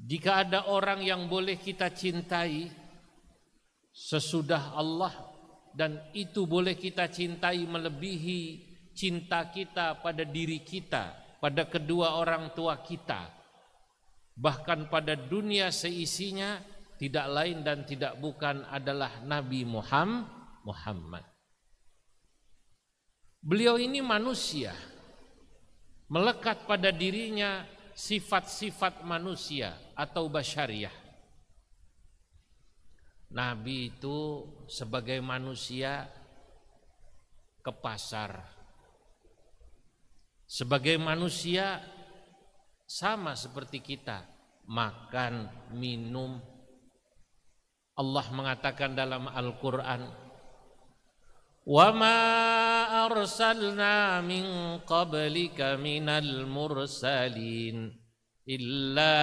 Jika ada orang yang boleh kita cintai sesudah Allah, dan itu boleh kita cintai melebihi cinta kita pada diri kita, pada kedua orang tua kita, bahkan pada dunia seisinya, tidak lain dan tidak bukan adalah Nabi Muhammad. Beliau ini manusia, melekat pada dirinya sifat-sifat manusia atau basyariah. Nabi itu sebagai manusia ke pasar, sebagai manusia sama seperti kita, makan, minum. Allah mengatakan dalam Al-Quran, "Wa ma arsalna min qablika minal mursalin illa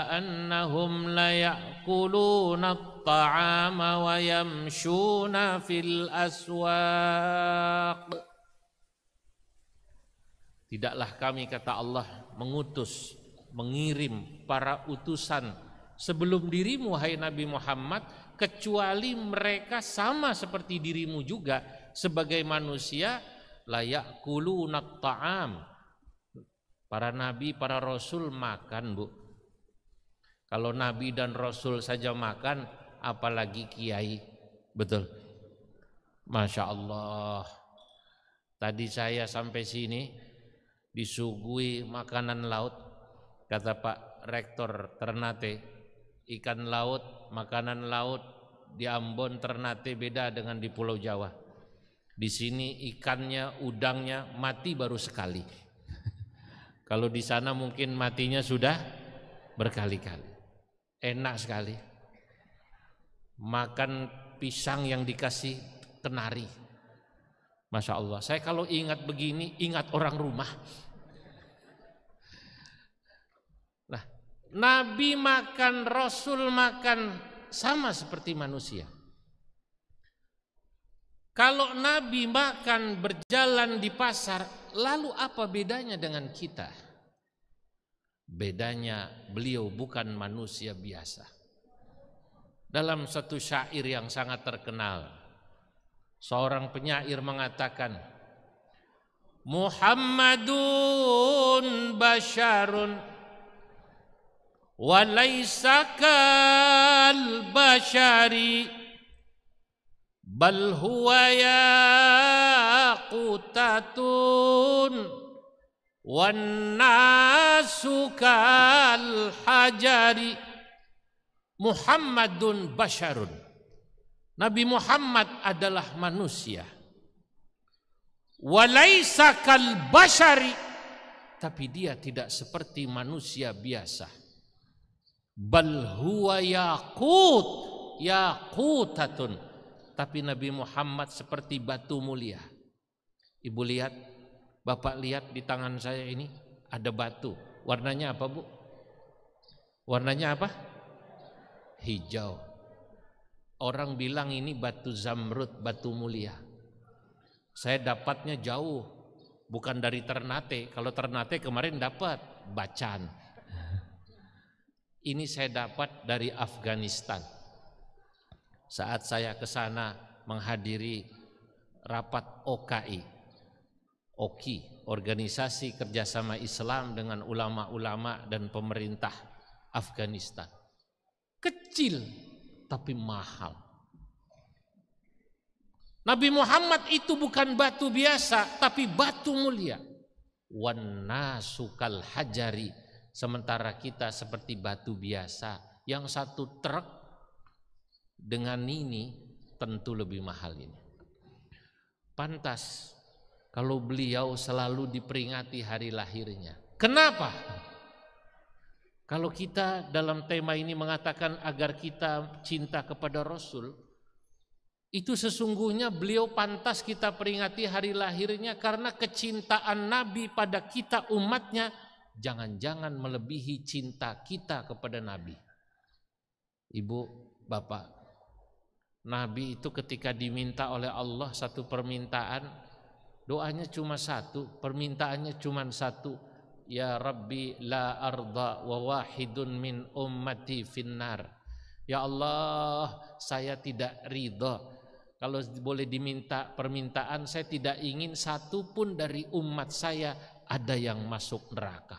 annahum la ya'kuluna at-ta'ama wa yamshuna fil aswaq." Tidaklah kami, kata Allah, mengirim para utusan sebelum dirimu, hai Nabi Muhammad, kecuali mereka sama seperti dirimu juga sebagai manusia, la ya'kuluna at-ta'am. Para nabi, para rasul makan, Bu. Kalau nabi dan rasul saja makan, apalagi kiai. Betul. Masya Allah. Tadi saya sampai sini disuguhi makanan laut. Kata Pak Rektor Ternate, ikan laut, makanan laut di Ambon Ternate beda dengan di Pulau Jawa. Di sini ikannya, udangnya mati baru sekali. Kalau di sana mungkin matinya sudah berkali-kali. Enak sekali. Makan pisang yang dikasih kenari. Masya Allah. Saya kalau ingat begini, ingat orang rumah. Nah, Nabi makan, Rasul makan, sama seperti manusia. Kalau Nabi makan berjalan di pasar, lalu apa bedanya dengan kita? Bedanya beliau bukan manusia biasa. Dalam satu syair yang sangat terkenal, seorang penyair mengatakan, Muhammadun basyarun wa laysa kal basyari bal huwa yaqutatun wan nasu kal hajari. Muhammadun basyarun, Nabi Muhammad adalah manusia. Walaisa kal basyari, tapi dia tidak seperti manusia biasa. Bal huwa yaqutatun, tapi Nabi Muhammad seperti batu mulia. Ibu lihat, Bapak lihat di tangan saya ini ada batu. Warnanya apa, Bu? Warnanya apa? Hijau. Orang bilang ini batu zamrud, batu mulia. Saya dapatnya jauh, bukan dari Ternate. Kalau Ternate kemarin dapat Bacan. Ini saya dapat dari Afghanistan. Saat saya ke sana menghadiri rapat OKI, Organisasi Kerjasama Islam dengan ulama-ulama dan pemerintah Afghanistan. Kecil tapi mahal. Nabi Muhammad itu bukan batu biasa, tapi batu mulia. Wan nasu kal hajari, sementara kita seperti batu biasa. Yang satu truk dengan ini tentu lebih mahal ini. Pantas kalau beliau selalu diperingati hari lahirnya. Kenapa? Kalau kita dalam tema ini mengatakan agar kita cinta kepada Rasul, itu sesungguhnya beliau pantas kita peringati hari lahirnya karena kecintaan Nabi pada kita umatnya jangan-jangan melebihi cinta kita kepada Nabi. Ibu, Bapak, Nabi itu ketika diminta oleh Allah satu permintaan, doanya cuma satu, permintaannya cuma satu. ya Rabbi la arda wa wahidun min ummati finnar. Ya Allah, saya tidak ridha. Kalau boleh diminta permintaan, saya tidak ingin satu pun dari umat saya ada yang masuk neraka.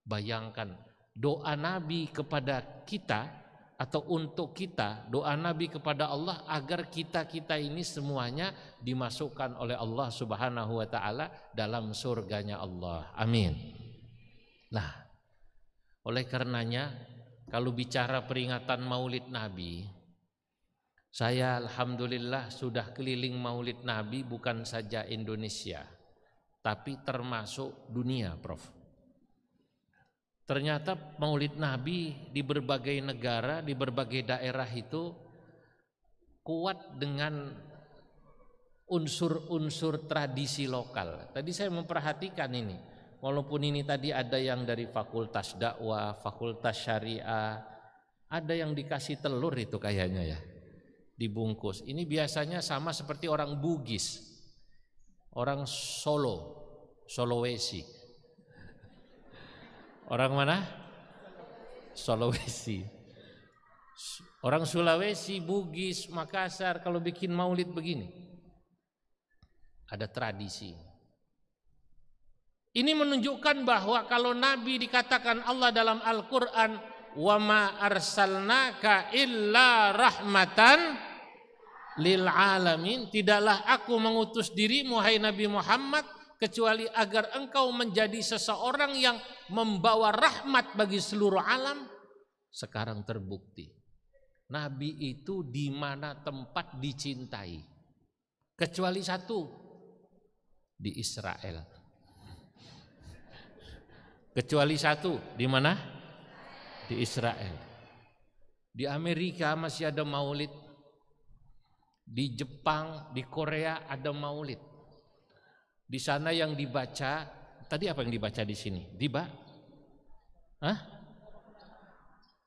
Bayangkan doa Nabi kepada kita atau untuk kita, doa Nabi kepada Allah agar kita ini semuanya dimasukkan oleh Allah Subhanahu wa taala dalam surganya Allah. Amin. Nah, oleh karenanya kalau bicara peringatan Maulid Nabi, saya alhamdulillah sudah keliling Maulid Nabi bukan saja Indonesia, tapi termasuk dunia, Prof. Ternyata Maulid Nabi di berbagai negara, di berbagai daerah itu kuat dengan unsur-unsur tradisi lokal. Tadi saya memperhatikan ini, walaupun ini tadi ada yang dari fakultas dakwah, fakultas syariah, ada yang dikasih telur itu kayaknya ya, dibungkus. Ini biasanya sama seperti orang Bugis, orang Solo, Sulawesi. Orang mana? Sulawesi. Orang Sulawesi, Bugis, Makassar kalau bikin maulid begini. Ada tradisi. Ini menunjukkan bahwa kalau Nabi dikatakan Allah dalam Al-Quran, wa ma arsalnaka illa rahmatan lil alamin, tidaklah aku mengutus dirimu hai Nabi Muhammad kecuali agar engkau menjadi seseorang yang membawa rahmat bagi seluruh alam. Sekarang terbukti Nabi itu di mana tempat dicintai kecuali satu, di Israel. Kecuali satu, di mana? Di Israel. Di Amerika masih ada maulid, di Jepang, di Korea ada maulid. Di sana yang dibaca, tadi apa yang dibaca di sini? Diba? Hah?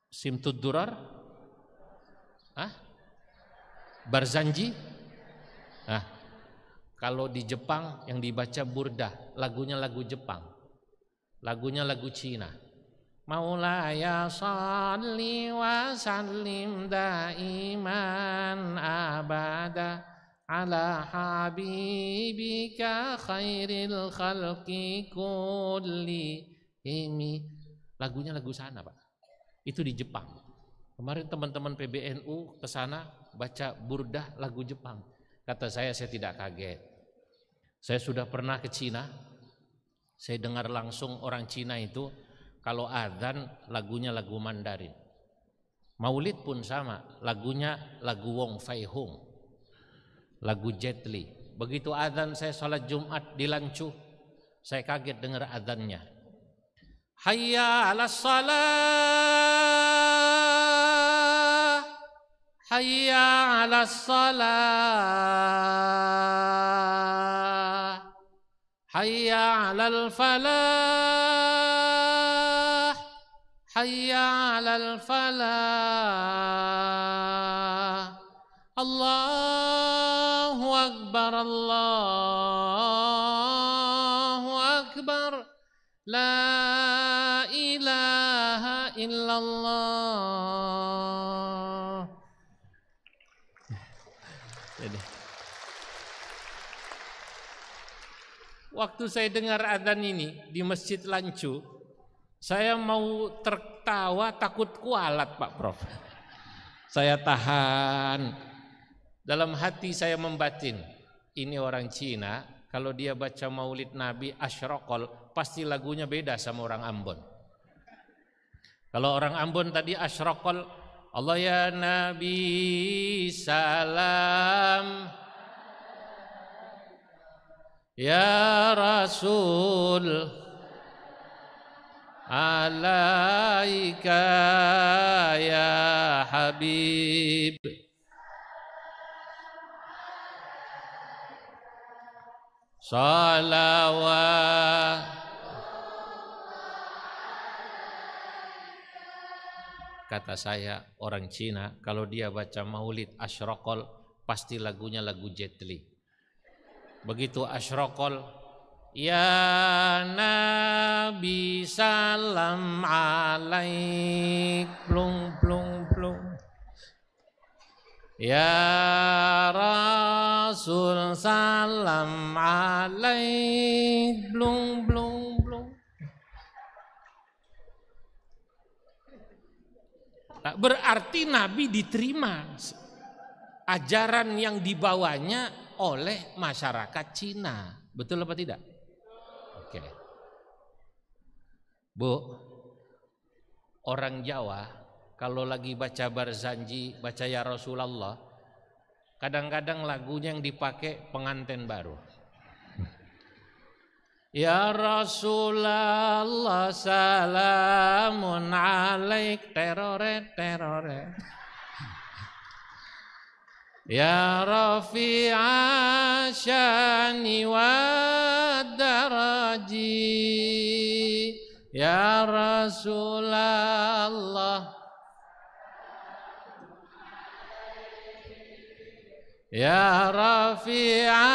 Simtud Durar? Hah? Barzanji? Nah, kalau di Jepang yang dibaca Burdah, lagunya lagu Jepang. Lagunya lagu Cina. Maulaya shalli wa sallim daiman abada ala habibika khairil khalqi kullihim. Lagunya lagu sana, Pak. Itu di Jepang. Kemarin teman-teman PBNU ke sana baca Burdah lagu Jepang. Kata saya tidak kaget. Saya sudah pernah ke Cina. Saya dengar langsung orang Cina itu kalau azan lagunya lagu Mandarin. Maulid pun sama, lagunya lagu Wong Fai Hung, lagu Jet Li. Begitu azan saya sholat Jumat di Lancu, saya kaget dengar azannya. Hayya 'alas shalah, hayya 'alas shalah, hayya 'alal falah, hayya 'alal falah. Allahu akbar, Allahu akbar, la ilaha illallah. Jadi, waktu saya dengar adzan ini di Masjid Lancu, saya mau tertawa takut kualat, Pak Prof. Saya tahan. Dalam hati saya membatin, ini orang Cina, kalau dia baca maulid Nabi asyraqal, pasti lagunya beda sama orang Ambon. Kalau orang Ambon tadi asyraqal, Allah ya Nabi salam, ya Rasul alaika ya Habib. Salawat. Kata saya, orang Cina kalau dia baca maulid asyraqal pasti lagunya lagu Jet Li. Begitu asyraqal, Ya Nabi salam alaik, plung plung plung. Ya Rasul salam alaik, plung plung plung. Nah, berarti Nabi diterima ajaran yang dibawanya oleh masyarakat Cina. Betul apa tidak? Oke. Bu, orang Jawa kalau lagi baca Barzanji, baca Ya Rasulullah, kadang-kadang lagunya yang dipakai pengantin baru. Ya Rasulullah salamun alaik, terore terore. Ya Rafi'a syani wa daraji, Ya Rasulullah, Ya Rafi'a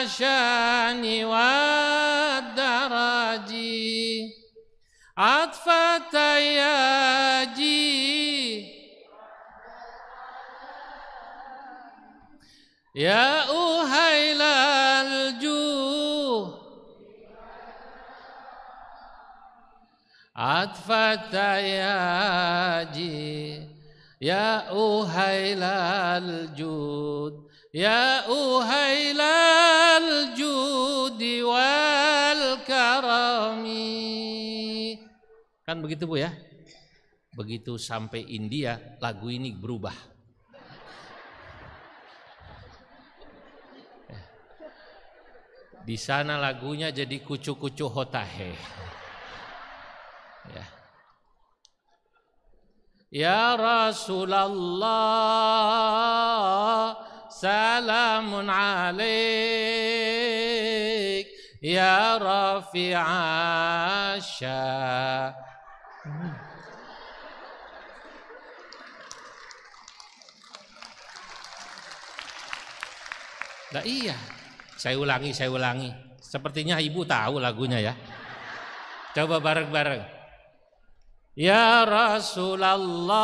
syani wa daraji, atfata yaji, Ya uhailal juh, atfata yaji, Ya uhailal jud, Ya uhailal judi wal karami. Kan begitu Bu ya? Begitu sampai India lagu ini berubah. Di sana lagunya jadi kucu-kucu hotahe. Ya Rasulullah salamun alaik, Ya Rafi'a syah. Nah iya, saya ulangi. Sepertinya ibu tahu lagunya ya. Coba bareng-bareng. Ya Rasulullah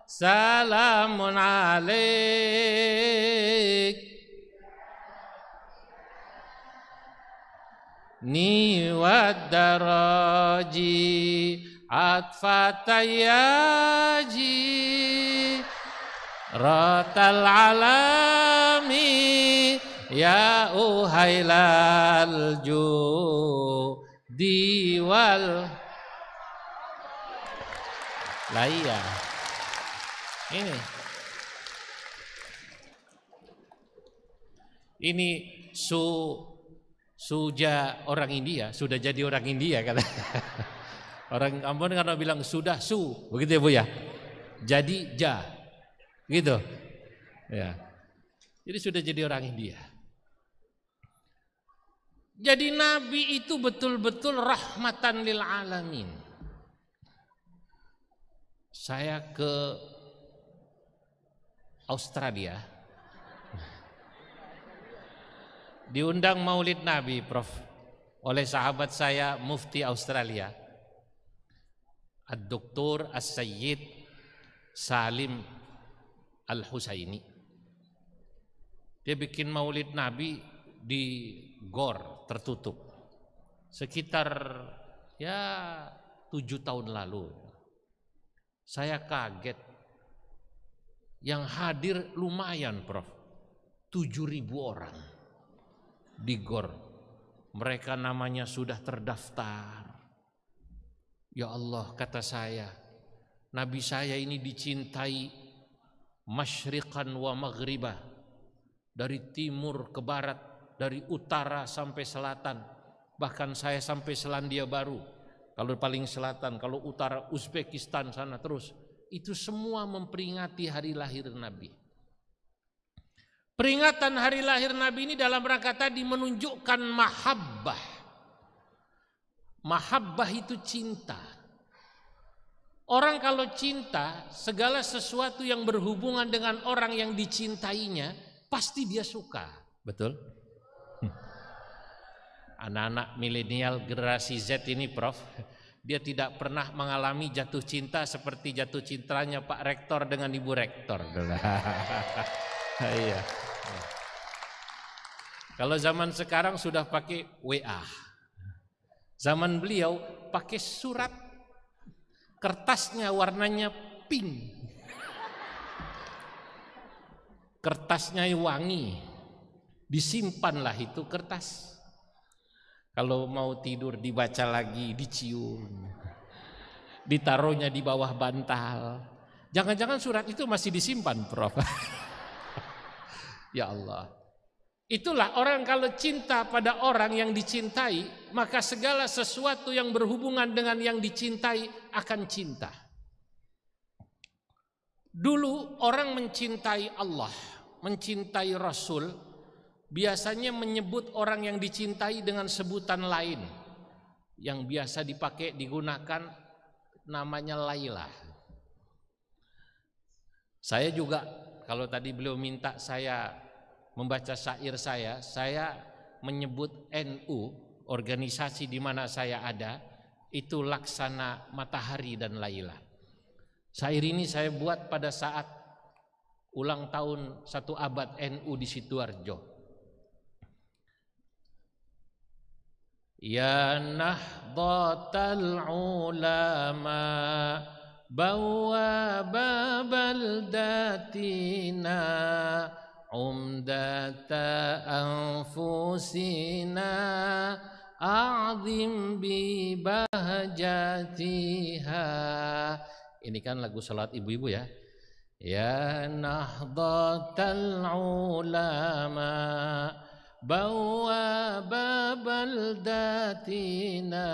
salamun alaik, ni wad daraji, atfatayaji, ratal alami, ya uhailal judi wal. Lah iya. Ini suja orang India, sudah jadi orang India kata. Orang Ambon karena bilang sudah begitu ya Bu ya. Jadi gitu. Ya. Jadi sudah jadi orang India. Jadi Nabi itu betul-betul rahmatan lil alamin. Saya ke Australia, diundang Maulid Nabi, Prof, oleh sahabat saya Mufti Australia, Ad-Doktor As-Sayyid Salim Al-Husaini. Dia bikin Maulid Nabi di gor tertutup sekitar 7 tahun lalu. Saya kaget, yang hadir lumayan Prof, 7.000 orang di gor. Mereka namanya sudah terdaftar. Ya Allah, kata saya, Nabi saya ini dicintai masyriqan wa maghribah, dari timur ke barat, dari utara sampai selatan. Bahkan saya sampai Selandia Baru. Kalau paling selatan, kalau utara Uzbekistan sana terus. Itu semua memperingati hari lahir Nabi. Peringatan hari lahir Nabi ini dalam rangka tadi menunjukkan mahabbah. Mahabbah itu cinta. Orang kalau cinta, segala sesuatu yang berhubungan dengan orang yang dicintainya, pasti dia suka. Betul? anak-anak milenial generasi Z ini Prof, dia tidak pernah mengalami jatuh cinta seperti jatuh cintanya Pak Rektor dengan Ibu Rektor. Iya. Kalau zaman sekarang sudah pakai WA. Zaman beliau pakai surat, kertasnya warnanya pink, kertasnya wangi, disimpanlah itu kertas. Kalau mau tidur dibaca lagi, dicium, ditaruhnya di bawah bantal. Jangan-jangan surat itu masih disimpan, Prof. Ya Allah. Itulah orang kalau cinta pada orang yang dicintai, maka segala sesuatu yang berhubungan dengan yang dicintai akan cinta. Dulu orang mencintai Allah, mencintai Rasul, biasanya menyebut orang yang dicintai dengan sebutan lain. Yang biasa dipakai, digunakan namanya Laila. Saya juga, kalau tadi beliau minta saya membaca syair saya menyebut NU, organisasi di mana saya ada, itu Laksana Matahari dan Laila. Syair ini saya buat pada saat ulang tahun 1 abad NU di Sidoarjo. Ya nahdhatal ulama bawwaba baldatina umdata anfusina a'zim bi bahjatiha. Ini kan lagu salat ibu-ibu ya. Ya nahdhatal ulama bawwaba baldatina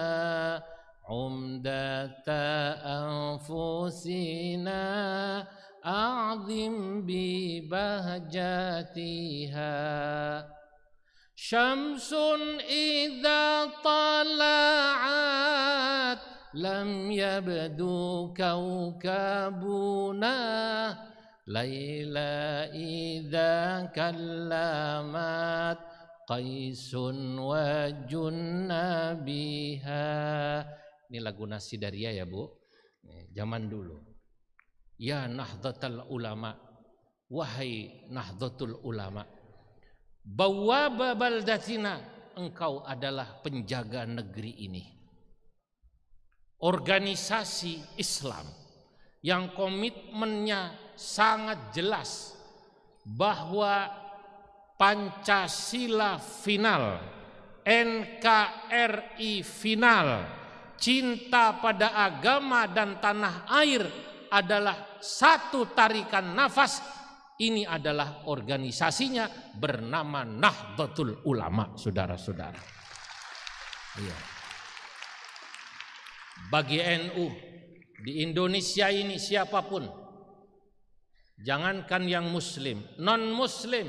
umdata anfusina a'zim bi bahjatiha. Syamsun idza tala'at lam yabdu kawkabuna laila idza kallamat qaisun wa junna biha. Ini lagu Nasidaria ya Bu, zaman dulu. Ya nahdhatal ulama, wahai nahdhatul ulama, bawwaba baldatina, engkau adalah penjaga negeri ini. Organisasi Islam yang komitmennya sangat jelas bahwa Pancasila final, NKRI final, cinta pada agama dan tanah air adalah satu tarikan nafas. Ini adalah organisasinya bernama Nahdlatul Ulama, saudara-saudara. Iya. Bagi NU di Indonesia ini siapapun, jangankan yang muslim, non-muslim,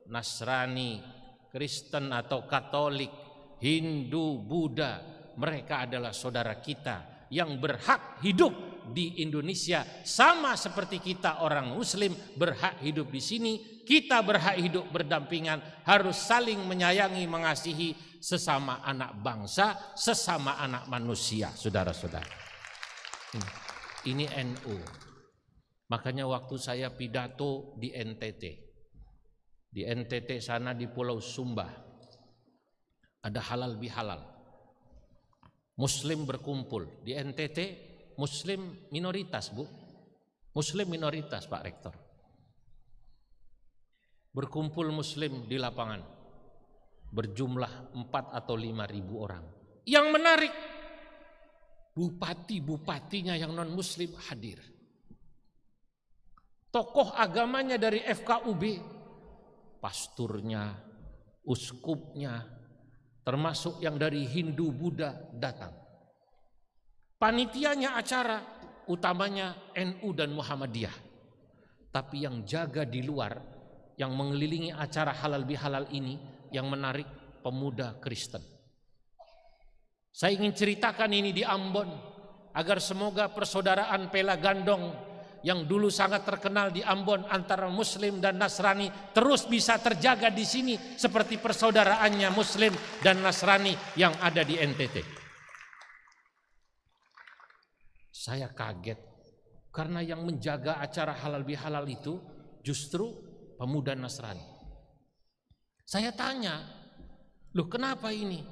Nasrani, Kristen atau Katolik, Hindu, Buddha, mereka adalah saudara kita yang berhak hidup di Indonesia sama seperti kita orang muslim berhak hidup di sini. Kita berhak hidup berdampingan, harus saling menyayangi, mengasihi sesama anak bangsa, sesama anak manusia, saudara-saudara. Ini NU. Makanya waktu saya pidato di NTT sana di Pulau Sumba, ada halal bihalal, muslim berkumpul. Di NTT muslim minoritas Bu, muslim minoritas Pak Rektor. Berkumpul muslim di lapangan berjumlah 4 atau 5 ribu orang. Yang menarik, bupati-bupatinya yang non muslim hadir, tokoh agamanya dari FKUB, pasturnya, uskupnya, termasuk yang dari Hindu Buddha datang. Panitianya acara utamanya NU dan Muhammadiyah. Tapi yang jaga di luar, yang mengelilingi acara halal bihalal ini, yang menarik pemuda Kristen. Saya ingin ceritakan ini di Ambon agar semoga persaudaraan Pela Gandong yang dulu sangat terkenal di Ambon antara Muslim dan Nasrani terus bisa terjaga di sini seperti persaudaraannya Muslim dan Nasrani yang ada di NTT. Saya kaget karena yang menjaga acara halal bihalal itu justru pemuda Nasrani. Saya tanya, loh kenapa ini?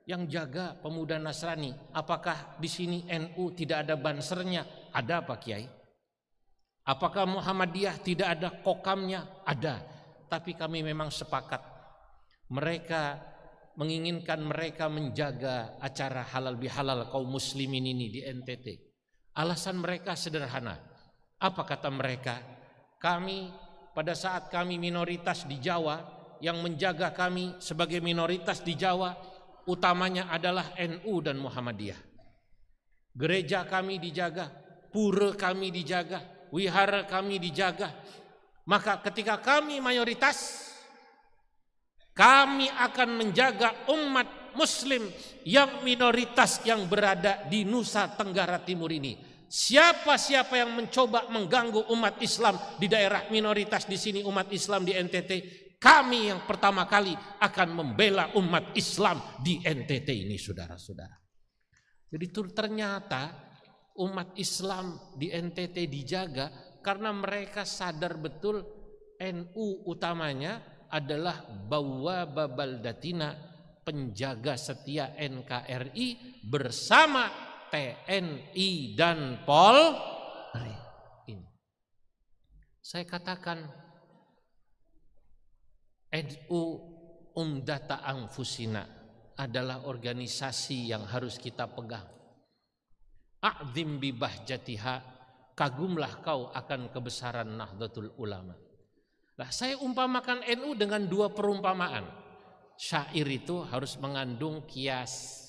Yang jaga pemuda Nasrani, apakah di sini NU tidak ada bansernya? Ada Pak Kiai. Apakah Muhammadiyah tidak ada kokamnya? Ada. Tapi kami memang sepakat. Mereka menginginkan mereka menjaga acara halal bihalal kaum muslimin ini di NTT. Alasan mereka sederhana. Apa kata mereka? Kami pada saat kami minoritas di Jawa, yang menjaga kami sebagai minoritas di Jawa utamanya adalah NU dan Muhammadiyah. Gereja kami dijaga, pura kami dijaga, wihara kami dijaga. Maka ketika kami mayoritas, kami akan menjaga umat muslim yang minoritas yang berada di Nusa Tenggara Timur ini. Siapa-siapa yang mencoba mengganggu umat Islam di daerah minoritas di sini, umat Islam di NTT, kami yang pertama kali akan membela umat Islam di NTT ini, saudara-saudara. Jadi ternyata umat Islam di NTT dijaga karena mereka sadar betul NU utamanya adalah bawwaba baldatina, penjaga setia NKRI bersama TNI dan Polri. Ini saya katakan, NU Umdata Anfusina adalah organisasi yang harus kita pegang. A'zim bi bahjatiha, kagumlah kau akan kebesaran Nahdlatul Ulama. Nah, saya umpamakan NU dengan dua perumpamaan. Syair itu harus mengandung kias,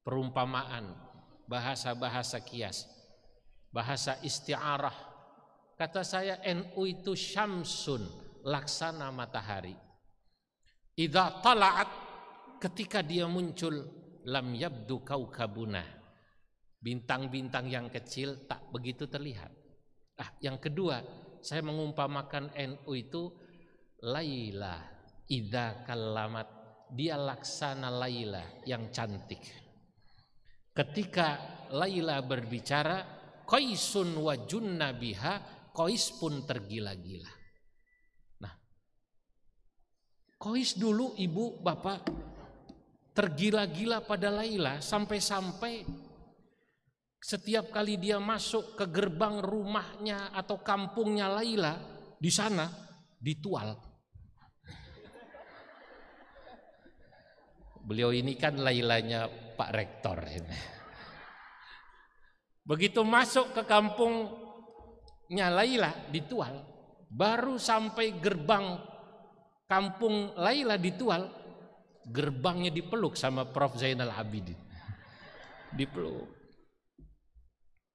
perumpamaan, bahasa-bahasa kias, bahasa isti'arah. Kata saya, NU itu syamsun, laksana matahari. Idza tala'at, ketika dia muncul, lam yabdu kaukabuna, bintang-bintang yang kecil tak begitu terlihat. Yang kedua, saya mengumpamakan NU itu Laila idza kallamat, dia laksana Laila yang cantik. Ketika Laila berbicara, Qaisun wa junna biha, Qais pun tergila-gila. Qais dulu ibu bapak tergila-gila pada Laila sampai-sampai setiap kali dia masuk ke gerbang rumahnya atau kampungnya Laila, di sana ditual. Beliau ini kan Lailanya Pak Rektor ini. Begitu masuk ke kampungnya Laila ditual, baru sampai gerbang kampung Laila ditual, gerbangnya dipeluk sama Prof. Zainal Abidin. Dipeluk.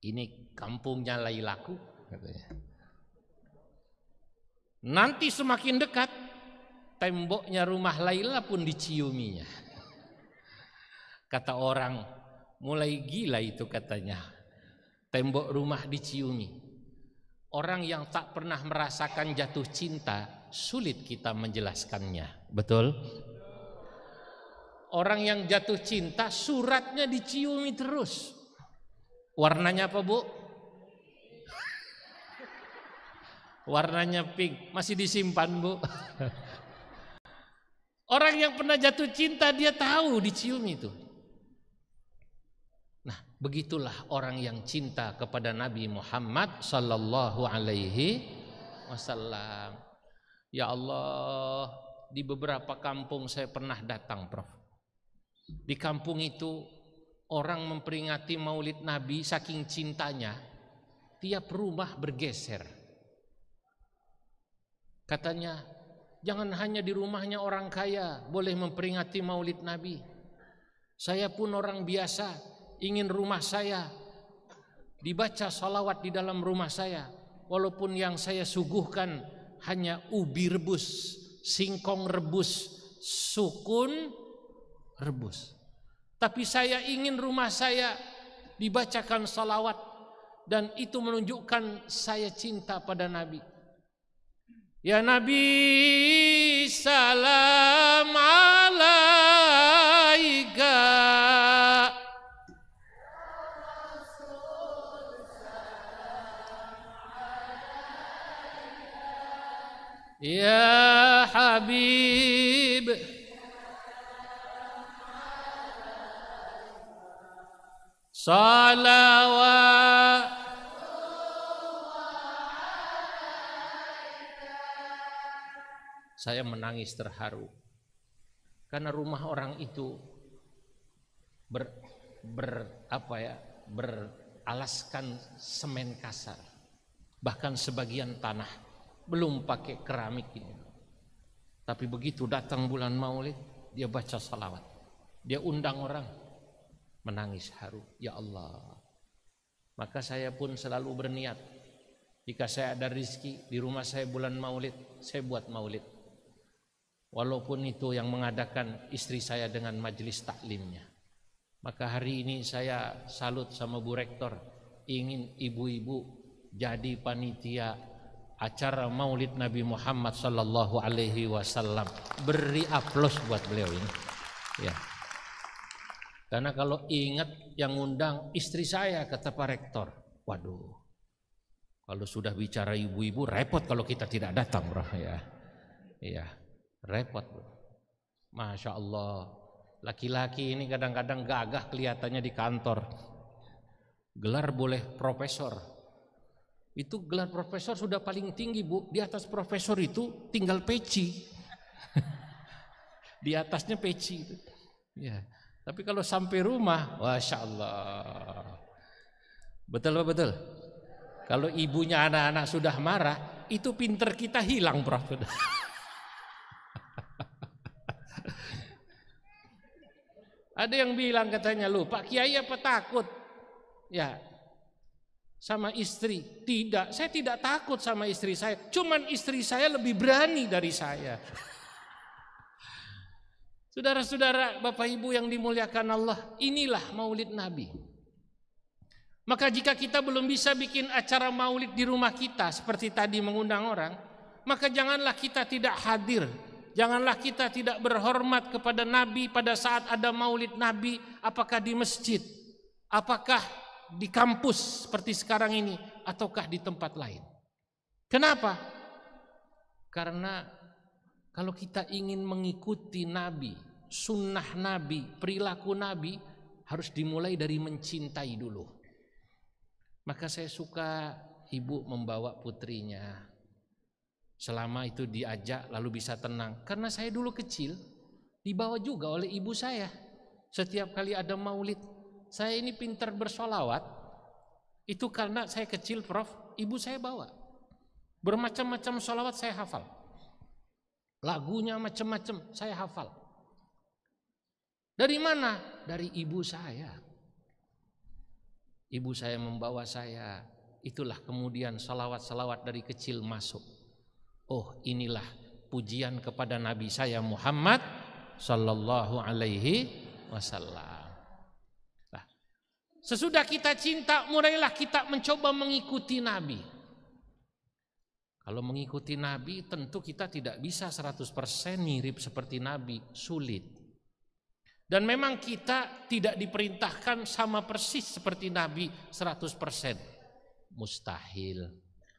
Ini kampungnya Lailaku, katanya. Nanti semakin dekat, temboknya rumah Laila pun diciuminya. Kata orang, mulai gila itu katanya. Tembok rumah diciumi. Orang yang tak pernah merasakan jatuh cinta, sulit kita menjelaskannya. Betul? Orang yang jatuh cinta, suratnya diciumi terus. Warnanya apa, Bu? Warnanya pink. Masih disimpan, Bu? Orang yang pernah jatuh cinta, dia tahu dicium itu. Nah, begitulah orang yang cinta kepada Nabi Muhammad sallallahu alaihi wasallam. Ya Allah, di beberapa kampung saya pernah datang, Prof. Di kampung itu orang memperingati Maulid Nabi saking cintanya, tiap rumah bergeser. Katanya, jangan hanya di rumahnya orang kaya boleh memperingati Maulid Nabi. Saya pun orang biasa, ingin rumah saya dibaca salawat di dalam rumah saya, walaupun yang saya suguhkan hanya ubi rebus, singkong rebus, sukun rebus. Tapi saya ingin rumah saya dibacakan salawat dan itu menunjukkan saya cinta pada Nabi. Ya Nabi, salam alaika. Ya Habib, salawat. Saya menangis terharu karena rumah orang itu beralaskan semen kasar, bahkan sebagian tanah belum pakai keramik ini. Tapi begitu datang bulan Maulid, dia baca salawat, dia undang orang, menangis haru. Ya Allah. Maka saya pun selalu berniat, jika saya ada rezeki di rumah saya bulan Maulid, saya buat Maulid. Walaupun itu yang mengadakan istri saya dengan majelis taklimnya. Maka hari ini saya salut sama Bu Rektor, ingin ibu-ibu jadi panitia acara Maulid Nabi Muhammad sallallahu alaihi wasallam. Beri aplaus buat beliau ini. Ya. Karena kalau ingat yang undang istri saya, kata Pak Rektor. Waduh. Kalau sudah bicara ibu-ibu repot kalau kita tidak datang, Bro, ya. Iya, repot, Bro. Masya Allah. Laki-laki ini kadang-kadang gagah kelihatannya di kantor. Gelar boleh profesor. Itu gelar profesor sudah paling tinggi, Bu. Di atas profesor itu tinggal peci. Di atasnya peci. Ya. Tapi kalau sampai rumah, Masya Allah. Betul. Kalau ibunya anak-anak sudah marah, itu pinter kita hilang, Prof. Ada yang bilang katanya, lu Pak Kiai apa takut? Ya, sama istri. Tidak, saya tidak takut sama istri saya. Cuman istri saya lebih berani dari saya. Saudara-saudara, Bapak Ibu yang dimuliakan Allah, inilah Maulid Nabi. Maka jika kita belum bisa bikin acara Maulid di rumah kita seperti tadi mengundang orang, maka janganlah kita tidak hadir. Janganlah kita tidak berhormat kepada Nabi pada saat ada Maulid Nabi, apakah di masjid, apakah di kampus seperti sekarang ini, ataukah di tempat lain. Kenapa? Karena kalau kita ingin mengikuti Nabi, sunnah Nabi, perilaku Nabi, harus dimulai dari mencintai dulu. Maka saya suka ibu membawa putrinya. Selama itu diajak lalu bisa tenang. Karena saya dulu kecil dibawa juga oleh ibu saya. Setiap kali ada maulid, saya ini pintar bersolawat. Itu karena saya kecil, Prof, ibu saya bawa. Bermacam-macam solawat saya hafal. Lagunya macam-macam saya hafal. Dari mana? Dari ibu saya. Ibu saya membawa saya. Itulah kemudian salawat-salawat dari kecil masuk. Oh, inilah pujian kepada Nabi saya Muhammad sallallahu alaihi wasallam. Nah, sesudah kita cinta, mulailah kita mencoba mengikuti Nabi. Kalau mengikuti Nabi, tentu kita tidak bisa 100% mirip seperti Nabi, sulit. Dan memang kita tidak diperintahkan sama persis seperti Nabi 100%. Mustahil.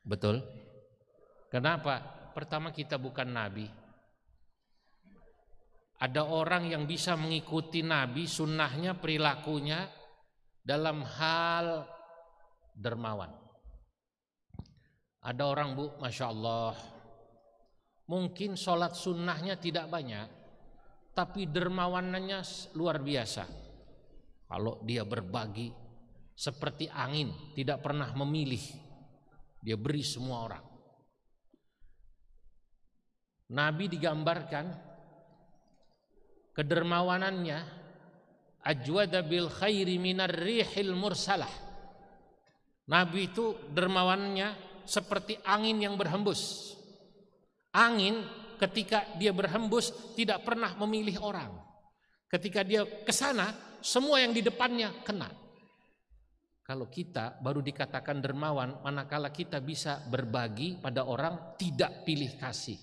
Betul? Kenapa? Pertama, kita bukan Nabi. Ada orang yang bisa mengikuti Nabi, sunnahnya, perilakunya dalam hal dermawan. Ada orang, Bu, Masya Allah, mungkin sholat sunnahnya tidak banyak, tapi dermawanannya luar biasa. Kalau dia berbagi seperti angin, tidak pernah memilih, dia beri semua orang. Nabi digambarkan kedermawanannya ajwada bil khairi minar rihil mursalah. Nabi itu dermawannya seperti angin yang berhembus. Angin ketika dia berhembus tidak pernah memilih orang. Ketika dia ke sana, semua yang di depannya kena. Kalau kita baru dikatakan dermawan manakala kita bisa berbagi pada orang tidak pilih kasih.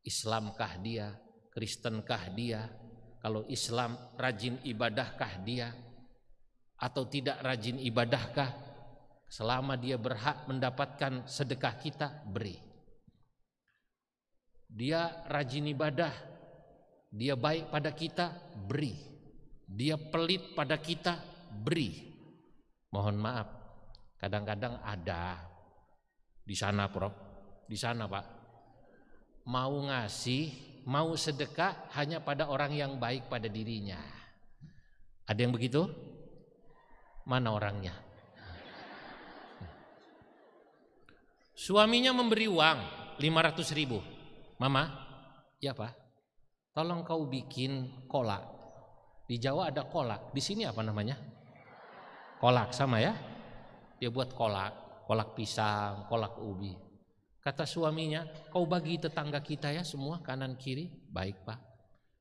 Islamkah dia, Kristenkah dia? Kalau Islam rajin ibadahkah dia? Atau tidak rajin ibadahkah? Selama dia berhak mendapatkan sedekah kita, beri. Dia rajin ibadah, dia baik pada kita, beri. Dia pelit pada kita, beri. Mohon maaf, kadang-kadang ada di sana, Prof, di sana Pak, mau ngasih, mau sedekah hanya pada orang yang baik pada dirinya. Ada yang begitu? Mana orangnya? Suaminya memberi uang 500.000. Mama, ya Pak, tolong kau bikin kolak. Di Jawa ada kolak, di sini apa namanya? Kolak, sama ya? Dia buat kolak, kolak pisang, kolak ubi. Kata suaminya, kau bagi tetangga kita ya semua kanan kiri. Baik Pak.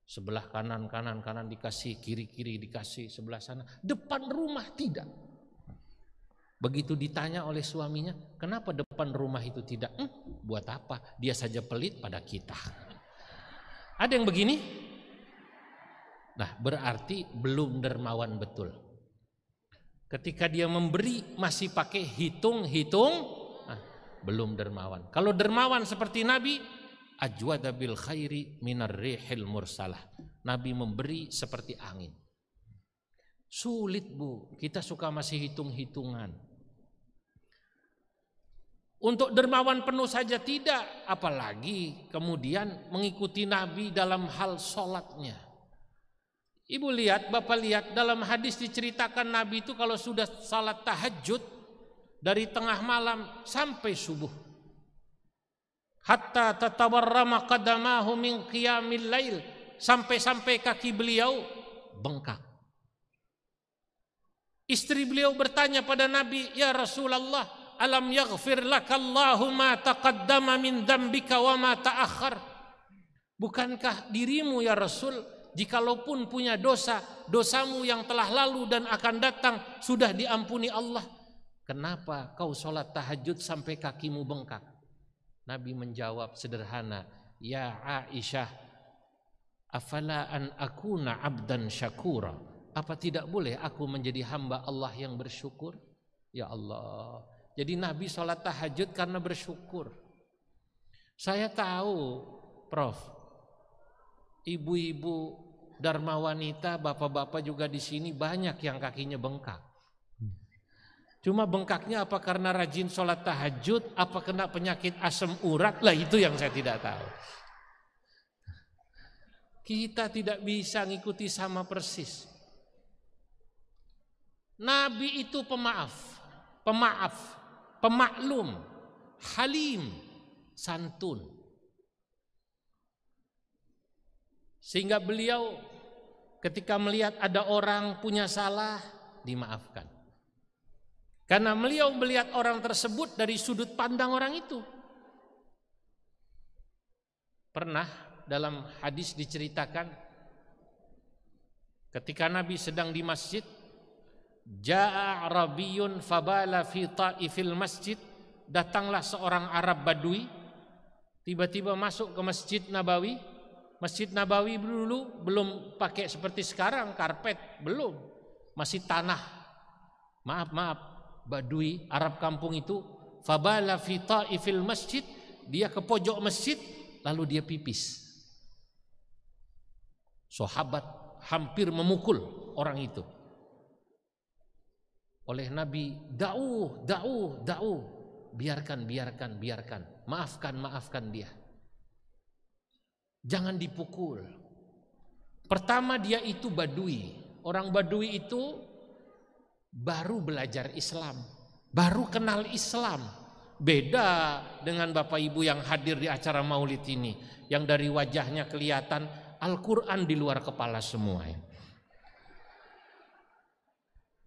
Sebelah kanan dikasih, kiri dikasih, sebelah sana. Depan rumah tidak. Begitu ditanya oleh suaminya, kenapa depan rumah itu tidak? Buat apa? Dia saja pelit pada kita. Ada yang begini? Nah, berarti belum dermawan betul. Ketika dia memberi masih pakai hitung-hitung, belum dermawan. Kalau dermawan seperti Nabi, ajwada bil khairi minar rihil mursalah. Nabi memberi seperti angin. Sulit Bu, kita suka masih hitung-hitungan. Untuk dermawan penuh saja tidak, apalagi kemudian mengikuti Nabi dalam hal sholatnya. Ibu lihat, Bapak lihat, dalam hadis diceritakan Nabi itu kalau sudah salat tahajud dari tengah malam sampai subuh. Hatta tatawarrama qadamahu min qiyamil lail, sampai-sampai kaki beliau bengkak. Istri beliau bertanya pada Nabi, "Ya Rasulullah, alam yaghfir lakallahu ma taqaddama min dzambika wa ma ta'akhkhar?" Bukankah dirimu ya Rasul, jikalaupun punya dosa, dosamu yang telah lalu dan akan datang sudah diampuni Allah, kenapa kau sholat tahajud sampai kakimu bengkak? Nabi menjawab sederhana, "Ya Aisyah, afala an akuna abdan syakura?" Apa tidak boleh aku menjadi hamba Allah yang bersyukur? Ya Allah, jadi Nabi sholat tahajud karena bersyukur. Saya tahu, Prof, ibu-ibu dharma wanita, bapak-bapak juga di sini banyak yang kakinya bengkak. Cuma bengkaknya apa karena rajin sholat tahajud, apa kena penyakit asam urat, lah itu yang saya tidak tahu. Kita tidak bisa ngikuti sama persis. Nabi itu pemaaf, pemaklum, halim, santun. Sehingga beliau ketika melihat ada orang punya salah, dimaafkan. Karena beliau melihat orang tersebut dari sudut pandang orang itu. Pernah dalam hadis diceritakan, ketika Nabi sedang di masjid, Ja'a Arabiyun fabala fi ta'ifil masjid, datanglah seorang Arab Badui, tiba-tiba masuk ke Masjid Nabawi. Masjid Nabawi dulu belum pakai seperti sekarang karpet, belum, masih tanah. Maaf, Badui Arab kampung itu, fabala fi ta'ifil masjid, dia ke pojok masjid lalu dia pipis. Sahabat hampir memukul orang itu. Oleh Nabi, da'uh, biarkan, maafkan dia. Jangan dipukul. Pertama dia itu Badui. Orang Badui itu baru belajar Islam, baru kenal Islam. Beda dengan Bapak Ibu yang hadir di acara maulid ini, yang dari wajahnya kelihatan Al-Quran di luar kepala semua.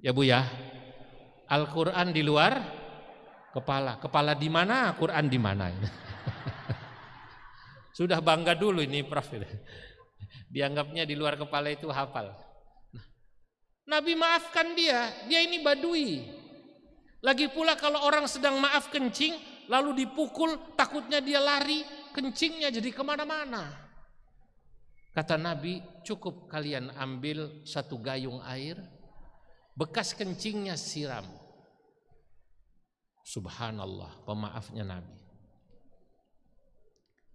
Ya Bu ya, Al-Quran di luar kepala. Kepala di mana, Quran di mana? Sudah bangga dulu ini Prof. Dianggapnya di luar kepala itu hafal. Nabi maafkan dia ini Badui. Lagi pula kalau orang sedang maaf kencing, lalu dipukul, takutnya dia lari, kencingnya jadi kemana-mana. Kata Nabi, cukup kalian ambil satu gayung air, bekas kencingnya siram. Subhanallah, pemaafnya Nabi.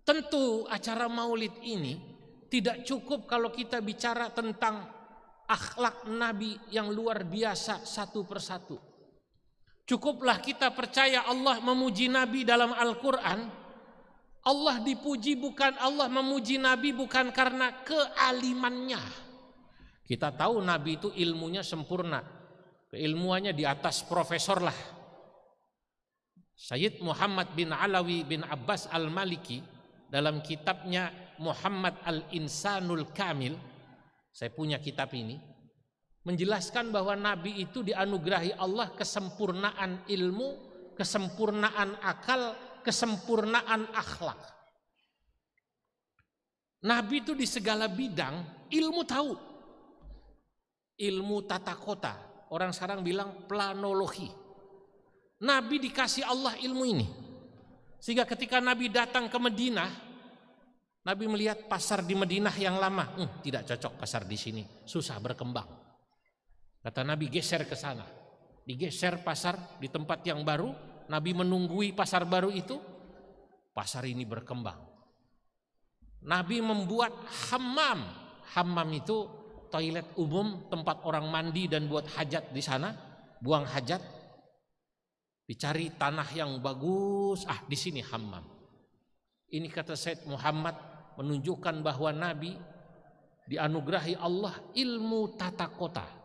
Tentu acara maulid ini tidak cukup kalau kita bicara tentang akhlak Nabi yang luar biasa satu persatu. Cukuplah kita percaya Allah memuji Nabi dalam Al-Quran. Allah dipuji bukan, Allah memuji Nabi bukan karena kealimannya. Kita tahu Nabi itu ilmunya sempurna, keilmuannya di atas profesor lah. Sayyid Muhammad bin Alawi bin Abbas Al-Maliki dalam kitabnya Muhammad Al-Insanul Kamil, saya punya kitab ini, menjelaskan bahwa Nabi itu dianugerahi Allah kesempurnaan ilmu, kesempurnaan akal, kesempurnaan akhlak. Nabi itu di segala bidang ilmu tahu. Ilmu tata kota, orang sekarang bilang planologi. Nabi dikasih Allah ilmu ini. Sehingga ketika Nabi datang ke Madinah, Nabi melihat pasar di Madinah yang lama, tidak cocok pasar di sini, susah berkembang. Kata Nabi, geser ke sana. Digeser pasar di tempat yang baru. Nabi menunggui pasar baru itu. Pasar ini berkembang. Nabi membuat hammam. Hammam itu toilet umum, tempat orang mandi dan buat hajat di sana. Buang hajat. Dicari tanah yang bagus. Di sini hammam. Ini kata Sayyid Muhammad menunjukkan bahwa Nabi dianugerahi Allah ilmu tata kota.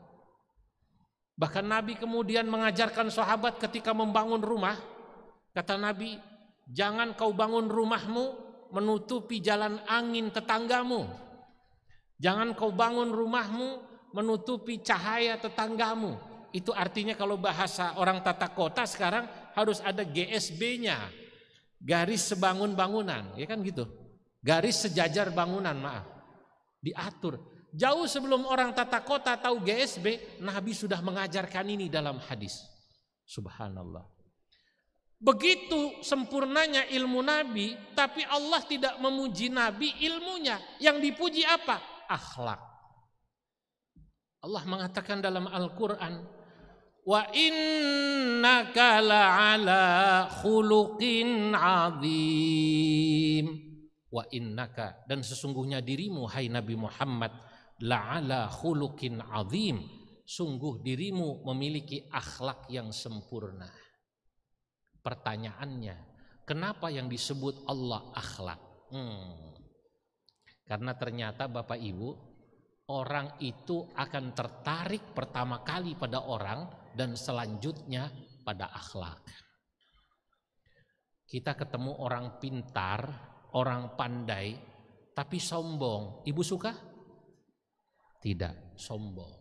Bahkan Nabi kemudian mengajarkan sahabat ketika membangun rumah. Kata Nabi, jangan kau bangun rumahmu menutupi jalan angin tetanggamu. Jangan kau bangun rumahmu menutupi cahaya tetanggamu. Itu artinya kalau bahasa orang tata kota sekarang harus ada GSB-nya. Garis sebangun bangunan, ya kan gitu. Garis sejajar bangunan, maaf. Diatur. Jauh sebelum orang tata kota tahu GSB, Nabi sudah mengajarkan ini dalam hadis. Subhanallah. Begitu sempurnanya ilmu Nabi, tapi Allah tidak memuji Nabi ilmunya. Yang dipuji apa? Akhlak. Allah mengatakan dalam Al-Quran, wa innaka la'ala khuluqin azim. Wa innaka, dan sesungguhnya dirimu hai Nabi Muhammad, la'ala khuluqin azim, sungguh dirimu memiliki akhlak yang sempurna. Pertanyaannya, kenapa yang disebut Allah akhlak? Karena ternyata Bapak Ibu, orang itu akan tertarik pertama kali pada orang dan selanjutnya pada akhlak. Kita ketemu orang pintar, orang pandai, tapi sombong. Ibu suka? Tidak, sombong.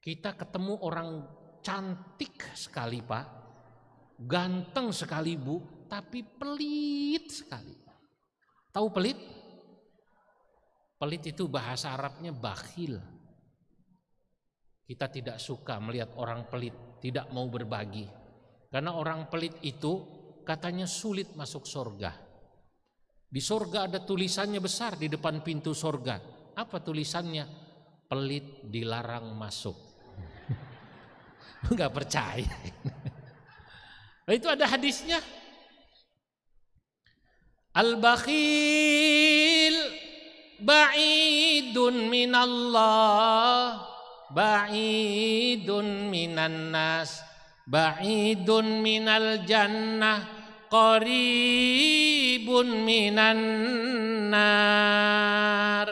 Kita ketemu orang cantik sekali Pak, ganteng sekali Bu, tapi pelit sekali. Tahu pelit? Pelit itu bahasa Arabnya bakhil. Kita tidak suka melihat orang pelit, tidak mau berbagi. Karena orang pelit itu katanya sulit masuk surga. Di surga ada tulisannya besar di depan pintu surga. Apa tulisannya? Pelit dilarang masuk. Enggak percaya. Nah, itu ada hadisnya. Al-bakhil ba'idun minallah, ba'idun minan nas, ba'idun minal jannah, qaribun minan nar.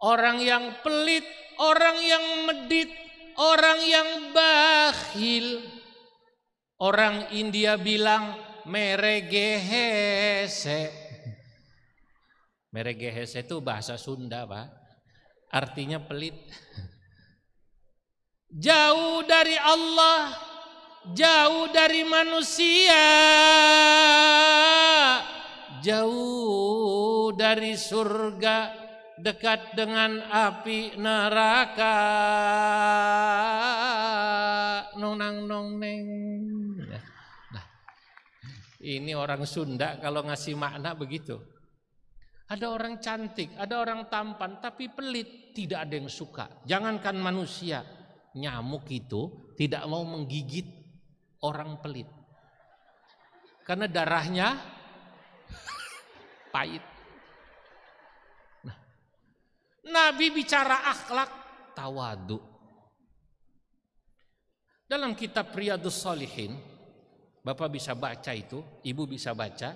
Orang yang pelit, orang yang medit, orang yang bakhil. Orang India bilang meregehese. Meregehese itu bahasa Sunda Pak, artinya pelit. Jauh dari Allah, jauh dari manusia, jauh dari surga, dekat dengan api neraka. Nonang nong neng. Nah, ini orang Sunda kalau ngasih makna begitu. Ada orang cantik, ada orang tampan, tapi pelit, tidak ada yang suka. Jangankan manusia, nyamuk itu tidak mau menggigit orang pelit. Karena darahnya pahit. Nah, Nabi bicara akhlak tawadu. Dalam kitab Riyadhus Shalihin, Bapak bisa baca itu, Ibu bisa baca,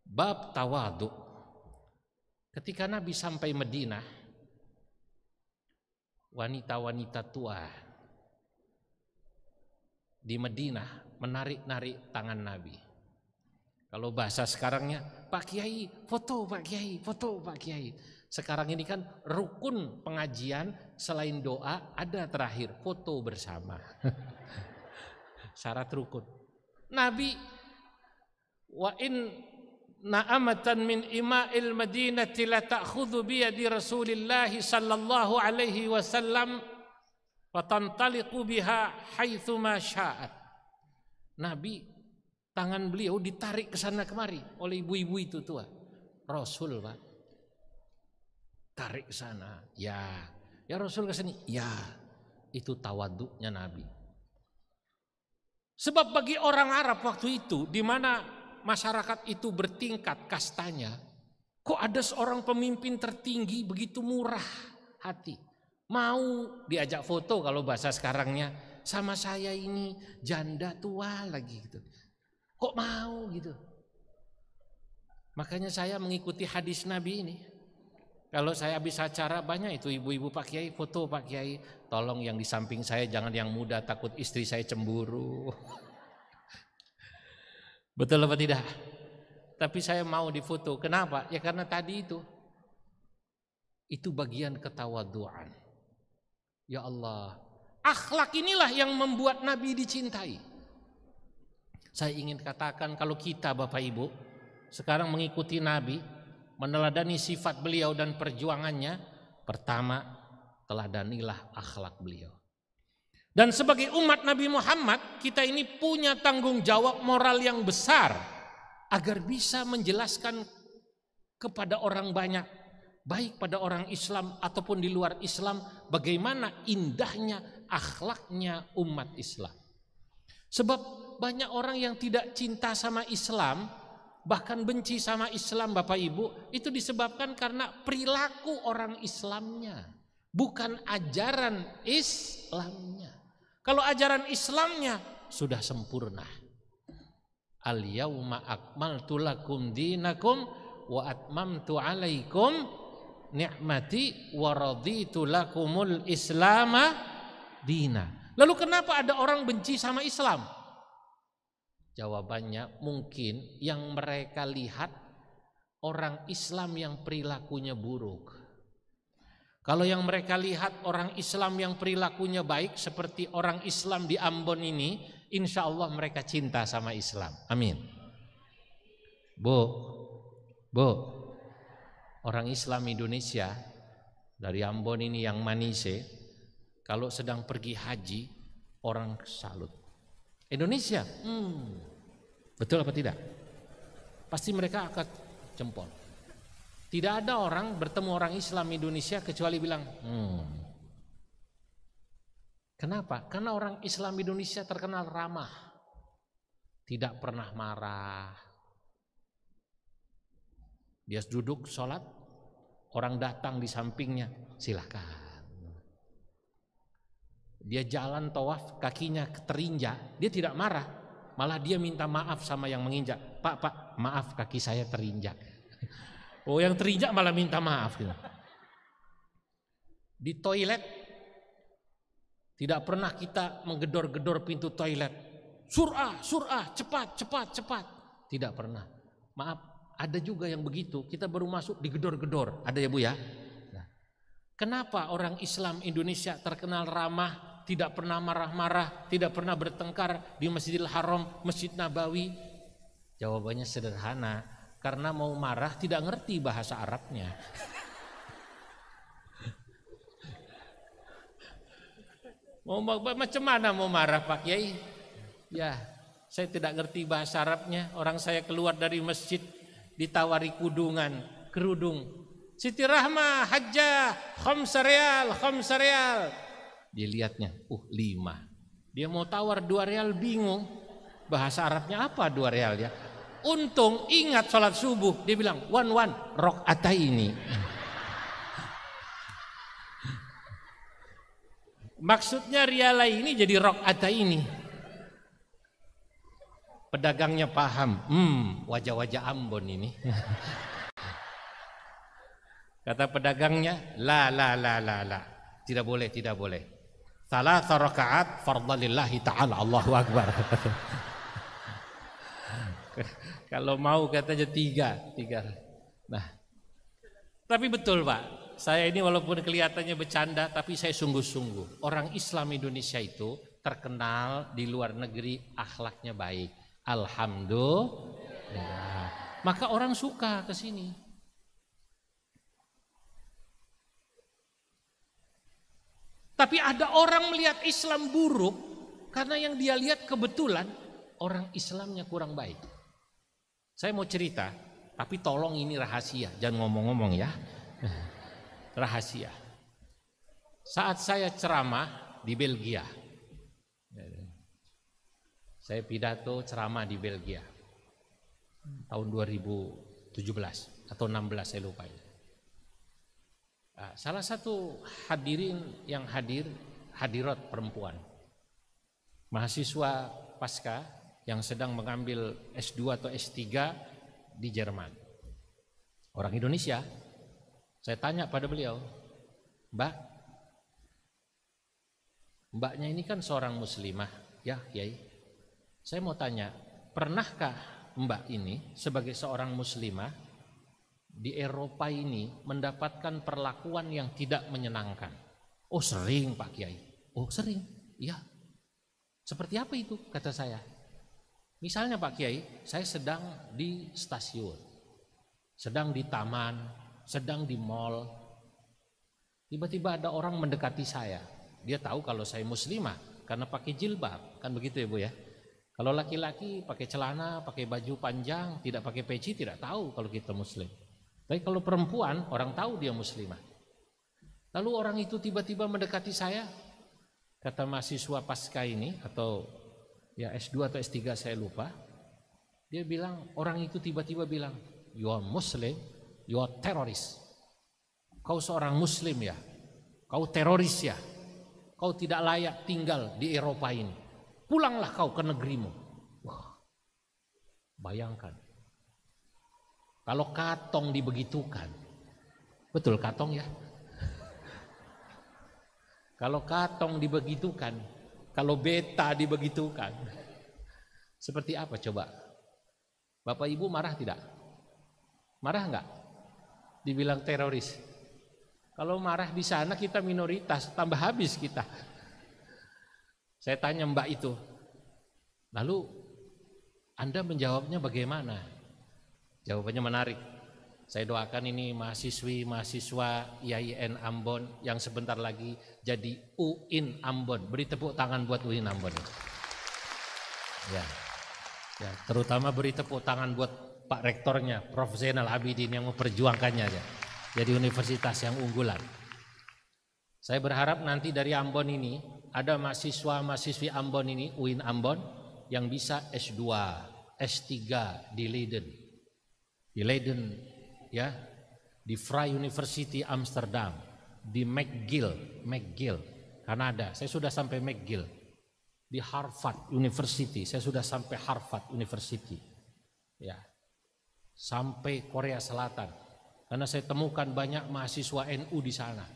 bab tawadu. Ketika Nabi sampai Madinah, wanita-wanita tua di Madinah menarik-narik tangan Nabi. Kalau bahasa sekarangnya, Pak Kiai, foto Pak Kiai, foto Pak Kiai. Sekarang ini kan rukun pengajian selain doa ada terakhir foto bersama. Syarat rukun. Nabi wa in na'amatan min ima'il madinati la ta'khudhu bi yadi Rasulillah sallallahu alaihi wasallam wa tantaliqu biha haitsu ma sya'at. Nabi, tangan beliau ditarik ke sana kemari oleh ibu-ibu itu tua. Rasul, Pak, tarik ke sana. Ya Rasul ke sini. Ya, itu tawaduknya Nabi. Sebab bagi orang Arab waktu itu, di mana masyarakat itu bertingkat kastanya, kok ada seorang pemimpin tertinggi begitu murah hati, mau diajak foto kalau bahasa sekarangnya, sama saya ini janda tua lagi gitu. Kok mau gitu? Makanya saya mengikuti hadis Nabi ini. Kalau saya habis acara banyak itu ibu-ibu, Pak Kiai foto Pak Kiai, tolong yang di samping saya jangan yang muda, takut istri saya cemburu. Betul apa tidak? Tapi saya mau difoto. Kenapa? Ya karena tadi itu bagian ketawaduan. Ya Allah, akhlak inilah yang membuat Nabi dicintai. Saya ingin katakan kalau kita Bapak Ibu sekarang mengikuti Nabi, meneladani sifat beliau dan perjuangannya, pertama teladanilah akhlak beliau. Dan sebagai umat Nabi Muhammad, kita ini punya tanggung jawab moral yang besar agar bisa menjelaskan kepada orang banyak, baik pada orang Islam ataupun di luar Islam, bagaimana indahnya akhlaknya umat Islam. Sebab banyak orang yang tidak cinta sama Islam, bahkan benci sama Islam Bapak Ibu, itu disebabkan karena perilaku orang Islamnya, bukan ajaran Islamnya. Kalau ajaran Islamnya sudah sempurna. Al-yauma akmaltu lakum dinakum wa atmamtu alaikum ni'mati wa raditu lakumul islama dina. Lalu kenapa ada orang benci sama Islam? Jawabannya mungkin yang mereka lihat orang Islam yang perilakunya buruk. Kalau yang mereka lihat orang Islam yang perilakunya baik seperti orang Islam di Ambon ini, insya Allah mereka cinta sama Islam. Amin. Bu, orang Islam Indonesia dari Ambon ini yang Manise, kalau sedang pergi haji orang salut. Indonesia, betul apa tidak? Pasti mereka angkat jempol. Tidak ada orang bertemu orang Islam Indonesia kecuali bilang, kenapa? Karena orang Islam Indonesia terkenal ramah, tidak pernah marah. Dia duduk sholat, orang datang di sampingnya, silakan. Dia jalan tawaf, kakinya terinjak, dia tidak marah, malah dia minta maaf sama yang menginjak. Pak, maaf kaki saya terinjak. Oh, yang terinjak malah minta maaf gitu. Di toilet tidak pernah kita menggedor-gedor pintu toilet. Surah, cepat. Tidak pernah. Maaf, ada juga yang begitu. Kita baru masuk digedor-gedor. Ada ya Bu ya? Nah, kenapa orang Islam Indonesia terkenal ramah, tidak pernah marah-marah, tidak pernah bertengkar di Masjidil Haram, Masjid Nabawi? Jawabannya sederhana. Karena mau marah tidak ngerti bahasa Arabnya. Macam mana mau marah Pak Kiai? Ya, saya tidak ngerti bahasa Arabnya. Orang saya keluar dari masjid ditawari kerudung. Siti Rahmah, hajjah, khamsa rial. Dia lihatnya, 5. Dia mau tawar 2 rial, bingung. Bahasa Arabnya apa 2 rial ya? Untung ingat sholat subuh. Dia bilang, wan, rok'ataini. Maksudnya riala ini jadi rok'ataini. Pedagangnya paham, wajah-wajah Ambon ini. Kata pedagangnya, la. Tidak boleh. Salatsa rakaat fardhu lillahi ta'ala, Allahu Akbar. Kalau mau katanya 3. Nah, tapi betul Pak, saya ini walaupun kelihatannya bercanda, tapi saya sungguh-sungguh. Orang Islam Indonesia itu terkenal di luar negeri akhlaknya baik. Alhamdulillah. Maka orang suka ke sini. Tapi ada orang melihat Islam buruk karena yang dia lihat kebetulan orang Islamnya kurang baik. Saya mau cerita, tapi tolong ini rahasia, jangan ngomong-ngomong ya. Rahasia. Saat saya ceramah di Belgia, saya pidato ceramah di Belgia tahun 2017 atau 16 saya lupa. Salah satu hadirin yang hadirat perempuan, mahasiswa pasca yang sedang mengambil S2 atau S3 di Jerman, orang Indonesia. Saya tanya pada beliau, Mbaknya ini kan seorang muslimah, ya Kiai. Saya mau tanya, pernahkah Mbak ini sebagai seorang muslimah di Eropa ini mendapatkan perlakuan yang tidak menyenangkan? Oh sering Pak Kiai. Oh sering, iya. Seperti apa itu? Kata saya. Misalnya Pak Kiai, saya sedang di stasiun, sedang di taman, sedang di mall. Tiba-tiba ada orang mendekati saya. Dia tahu kalau saya muslimah karena pakai jilbab, kan begitu ya Bu ya. Kalau laki-laki pakai celana, pakai baju panjang, tidak pakai peci, tidak tahu kalau kita muslim. Tapi kalau perempuan, orang tahu dia muslimah. Lalu orang itu tiba-tiba mendekati saya. Kata mahasiswa pasca ini, atau ya S2 atau S3 saya lupa. Dia bilang, orang itu tiba-tiba bilang, you are Muslim, you are terrorist. Kau seorang muslim ya, kau teroris ya, kau tidak layak tinggal di Eropa ini. Pulanglah kau ke negerimu. Wah, bayangkan. Kalau Katong dibegitukan, betul Katong ya? Kalau Katong dibegitukan, kalau Beta dibegitukan, seperti apa coba? Bapak Ibu marah tidak? Marah enggak? Dibilang teroris. Kalau marah di sana kita minoritas, tambah habis kita. Saya tanya Mbak itu, lalu Anda menjawabnya bagaimana? Jawabannya menarik. Saya doakan ini mahasiswa IAIN Ambon yang sebentar lagi jadi UIN Ambon. Beri tepuk tangan buat UIN Ambon. Ya, terutama beri tepuk tangan buat Pak Rektornya, Prof. Zainal Abidin yang memperjuangkannya aja. Jadi universitas yang unggulan. Saya berharap nanti dari Ambon ini ada mahasiswi Ambon ini, UIN Ambon, yang bisa S2, S3 di Leiden. Di Leiden ya, di Vrije University Amsterdam, di McGill, Kanada. Saya sudah sampai McGill. Di Harvard University, saya sudah sampai Harvard University. Ya. Sampai Korea Selatan. Karena saya temukan banyak mahasiswa NU di sana.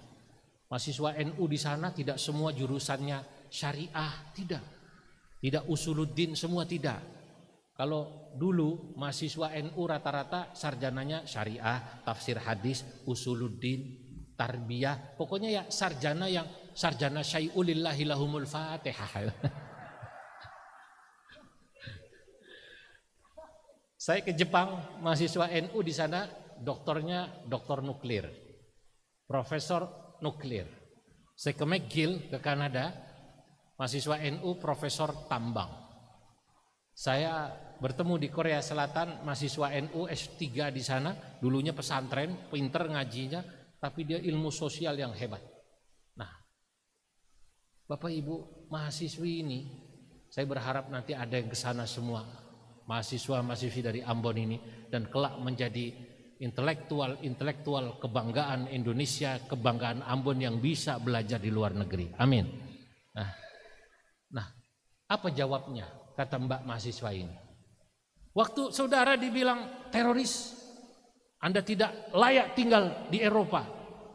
Mahasiswa NU di sana tidak semua jurusannya syariah, tidak. Tidak usuluddin semua, tidak. Kalau dulu mahasiswa NU rata-rata sarjananya syariah, tafsir hadis, usuluddin, tarbiyah. Pokoknya ya sarjana syai'ulillahi lahumul fatihah. Saya ke Jepang, mahasiswa NU di sana doktornya doktor nuklir, profesor nuklir. Saya ke McGill, ke Kanada, mahasiswa NU profesor tambang. Saya bertemu di Korea Selatan mahasiswa NU S3 di sana, dulunya pesantren, pinter ngajinya, tapi dia ilmu sosial yang hebat. Nah, Bapak Ibu mahasiswi ini, saya berharap nanti ada yang ke sana semua, mahasiswa-mahasiswi dari Ambon ini, dan kelak menjadi intelektual kebanggaan Indonesia, kebanggaan Ambon yang bisa belajar di luar negeri. Amin. Nah, apa jawabnya kata Mbak mahasiswa ini? Waktu saudara dibilang teroris, Anda tidak layak tinggal di Eropa,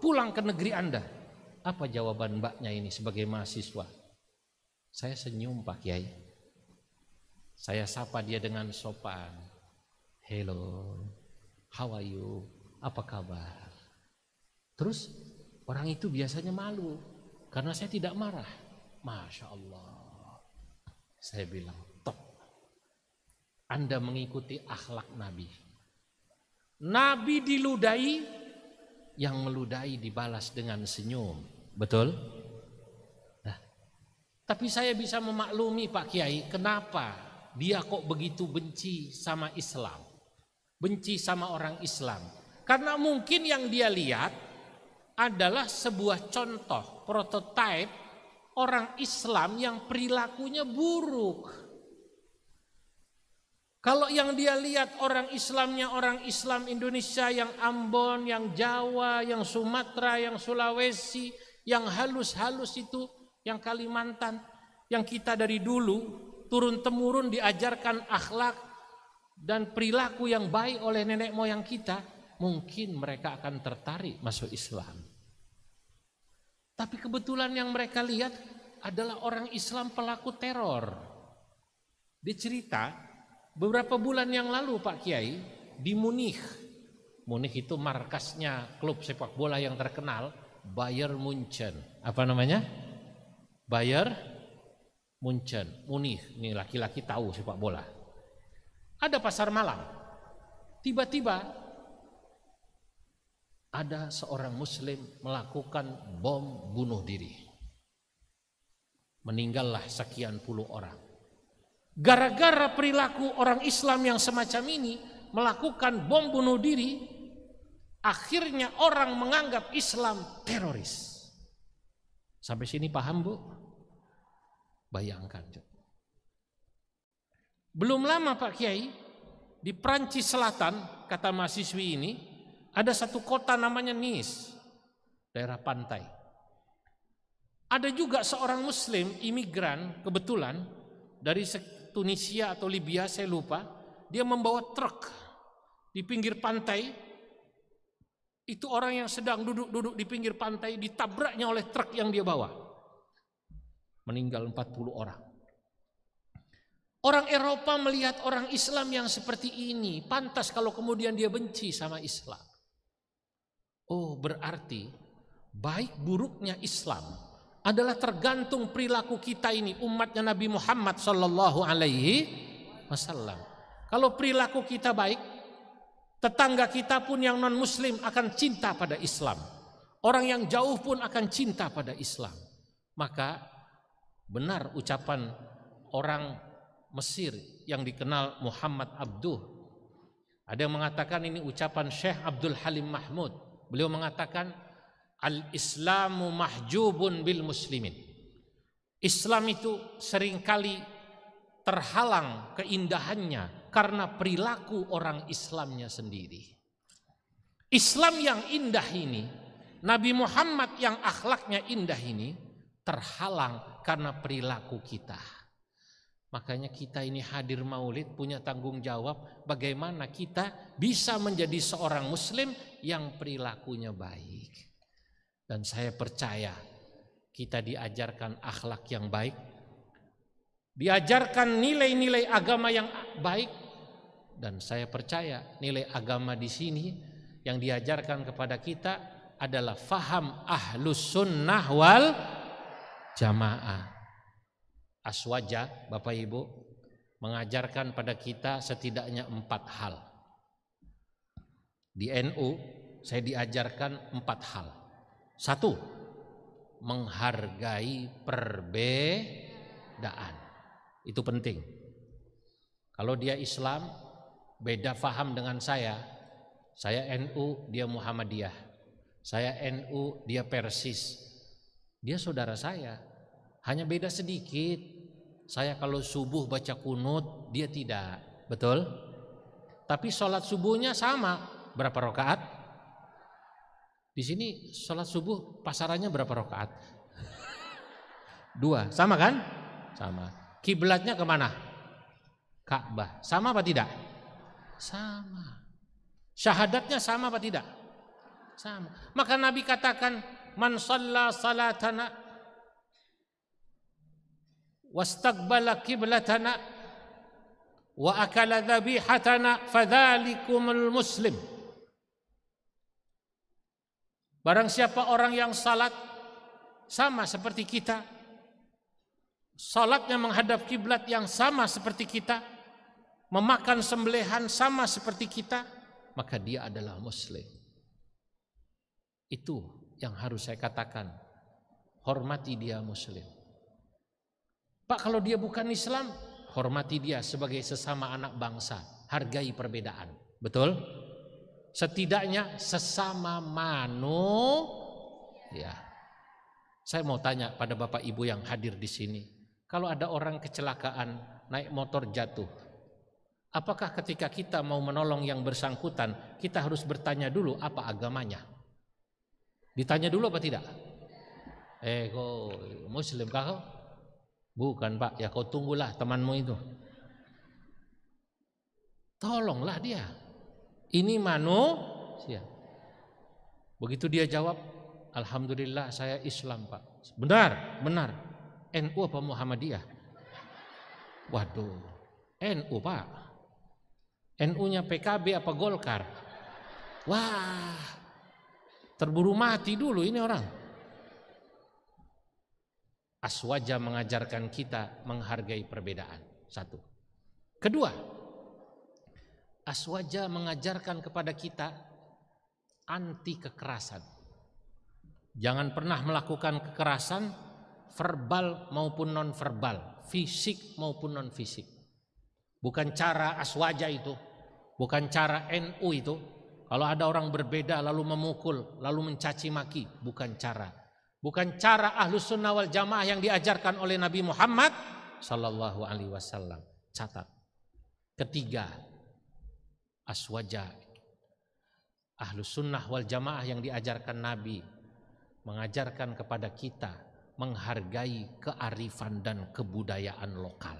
pulang ke negeri Anda. Apa jawaban Mbaknya ini sebagai mahasiswa? Saya senyum Pak Kiai. Saya sapa dia dengan sopan. Hello, how are you? Apa kabar? Terus orang itu biasanya malu karena saya tidak marah. Masya Allah. Saya bilang, top. Anda mengikuti akhlak Nabi. Nabi diludahi, yang meludahi dibalas dengan senyum. Betul? Nah, tapi saya bisa memaklumi Pak Kiai, kenapa dia kok begitu benci sama Islam, benci sama orang Islam. Karena mungkin yang dia lihat adalah sebuah contoh, prototipe orang Islam yang perilakunya buruk. Kalau yang dia lihat orang Islamnya orang Islam Indonesia yang Ambon, yang Jawa, yang Sumatera, yang Sulawesi, yang halus-halus itu, yang Kalimantan, yang kita dari dulu turun-temurun diajarkan akhlak dan perilaku yang baik oleh nenek moyang kita, mungkin mereka akan tertarik masuk Islam. Tapi kebetulan yang mereka lihat adalah orang Islam pelaku teror. Dicerita beberapa bulan yang lalu Pak Kiai di Munich. Munich itu markasnya klub sepak bola yang terkenal, Bayern Munchen. Apa namanya? Bayern Munchen, Munich. Ini laki-laki tahu sepak bola. Ada pasar malam. Tiba-tiba ada seorang muslim melakukan bom bunuh diri. Meninggallah sekian puluh orang. Gara-gara perilaku orang Islam yang semacam ini melakukan bom bunuh diri, akhirnya orang menganggap Islam teroris. Sampai sini paham Bu? Bayangkan. Belum lama Pak Kiai, di Prancis Selatan, kata mahasiswi ini, ada satu kota namanya Nice, daerah pantai. Ada juga seorang muslim imigran kebetulan dari Tunisia atau Libya, saya lupa. Dia membawa truk di pinggir pantai. Itu orang yang sedang duduk-duduk di pinggir pantai, ditabraknya oleh truk yang dia bawa. Meninggal 40 orang. Orang Eropa melihat orang Islam yang seperti ini, pantas kalau kemudian dia benci sama Islam. Oh, berarti baik buruknya Islam adalah tergantung perilaku kita ini, umatnya Nabi Muhammad sallallahu alaihi wasallam. Kalau perilaku kita baik, tetangga kita pun yang non muslim akan cinta pada Islam. Orang yang jauh pun akan cinta pada Islam. Maka benar ucapan orang Mesir yang dikenal Muhammad Abduh. Ada yang mengatakan ini ucapan Syekh Abdul Halim Mahmud. Beliau mengatakan Al-Islamu mahjubun bil muslimin. Islam itu seringkali terhalang keindahannya karena perilaku orang Islamnya sendiri. Islam yang indah ini, Nabi Muhammad yang akhlaknya indah ini terhalang karena perilaku kita. Makanya kita ini hadir maulid punya tanggung jawab bagaimana kita bisa menjadi seorang muslim yang perilakunya baik. Dan saya percaya kita diajarkan akhlak yang baik, diajarkan nilai-nilai agama yang baik, dan saya percaya nilai agama di sini yang diajarkan kepada kita adalah faham ahlus sunnah wal jamaah. Aswaja Bapak Ibu mengajarkan pada kita setidaknya 4 hal. Di NU saya diajarkan 4 hal. 1, menghargai perbedaan. perbedaan. Itu penting. Kalau dia Islam, beda faham dengan saya NU, dia Muhammadiyah. Saya NU, dia Persis. Dia saudara saya, hanya beda sedikit. Saya kalau subuh baca kunut, dia tidak. Betul? Tapi sholat subuhnya sama. Berapa rakaat? Di sini sholat subuh pasarannya berapa rakaat? 2. Sama kan? Sama. Kiblatnya kemana? Ka'bah. Sama apa tidak? Sama. Syahadatnya sama apa tidak? Sama. Maka Nabi katakan, man shalla salatana wastaqbala qiblatana wa akala dhabihatana fadzalikumul muslim. Barang siapa orang yang salat sama seperti kita, salatnya menghadap kiblat yang sama seperti kita, memakan sembelihan sama seperti kita, maka dia adalah muslim. Itu yang harus saya katakan. Hormati dia muslim. Pak, kalau dia bukan Islam, hormati dia sebagai sesama anak bangsa. Hargai perbedaan. Betul? Setidaknya sesama manusia. Saya mau tanya pada Bapak Ibu yang hadir di sini. Kalau ada orang kecelakaan, naik motor jatuh, apakah ketika kita mau menolong yang bersangkutan, kita harus bertanya dulu apa agamanya? Ditanya dulu apa tidak? Kau muslim kah kau? Bukan Pak, ya kau tunggulah temanmu itu. Tolonglah dia. Ini manusia. Begitu dia jawab, alhamdulillah saya Islam Pak. Benar. NU apa Muhammadiyah? Waduh, NU Pak. NU-nya PKB apa Golkar? Wah, terburu mati dulu ini orang. Aswaja mengajarkan kita menghargai perbedaan. 1. Kedua, Aswaja mengajarkan kepada kita anti kekerasan. Jangan pernah melakukan kekerasan verbal maupun non verbal, fisik maupun non fisik. Bukan cara Aswaja itu, bukan cara NU itu. Kalau ada orang berbeda lalu memukul, lalu mencaci maki, bukan cara. Bukan cara Ahlus Sunnah wal Jamaah yang diajarkan oleh Nabi Muhammad sallallahu alaihi wasallam. Catat. Ketiga, Aswaja Ahlus Sunnah wal Jamaah yang diajarkan Nabi mengajarkan kepada kita menghargai kearifan dan kebudayaan lokal.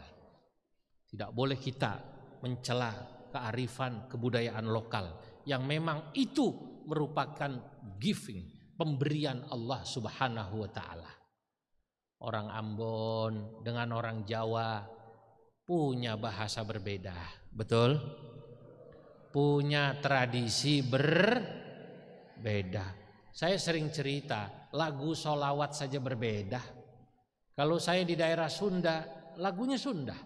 Tidak boleh kita mencela kearifan kebudayaan lokal yang memang itu merupakan giving, pemberian Allah Subhanahu wa taala. Orang Ambon dengan orang Jawa punya bahasa berbeda, betul? Punya tradisi berbeda. Saya sering cerita, lagu sholawat saja berbeda. Kalau saya di daerah Sunda, lagunya Sunda.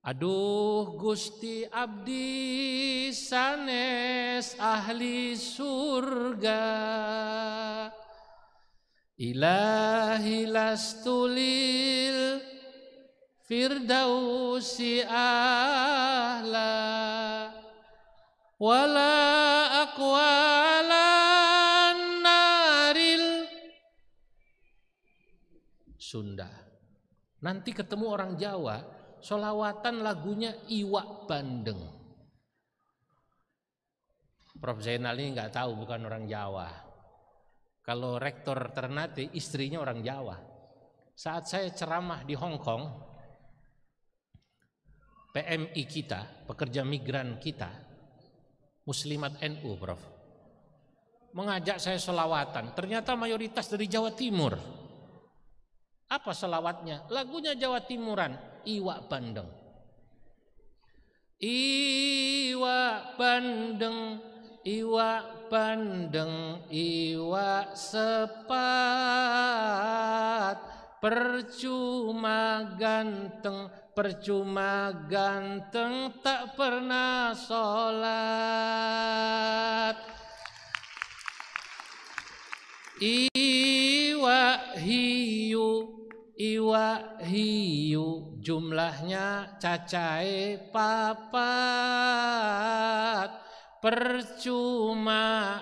Aduh Gusti Abdi sanes ahli surga, ilahi lastulil firdausi ahla, wala aqwalan naril. Sunda. Nanti ketemu orang Jawa, sholawatan lagunya Iwak Bandeng. Prof Zainal ini nggak tahu, bukan orang Jawa. Kalau Rektor Ternate istrinya orang Jawa. Saat saya ceramah di Hong Kong, PMI kita, pekerja migran kita, Muslimat NU, Prof, mengajak saya sholawatan. Ternyata mayoritas dari Jawa Timur. Apa sholawatnya? Lagunya Jawa Timuran, Iwak Bandeng. Iwak bandeng, iwak bandeng, iwak sepat, percuma ganteng, percuma ganteng, tak pernah sholat. Iwak hiu, iwa hiyu jumlahnya cacahe papat. Percuma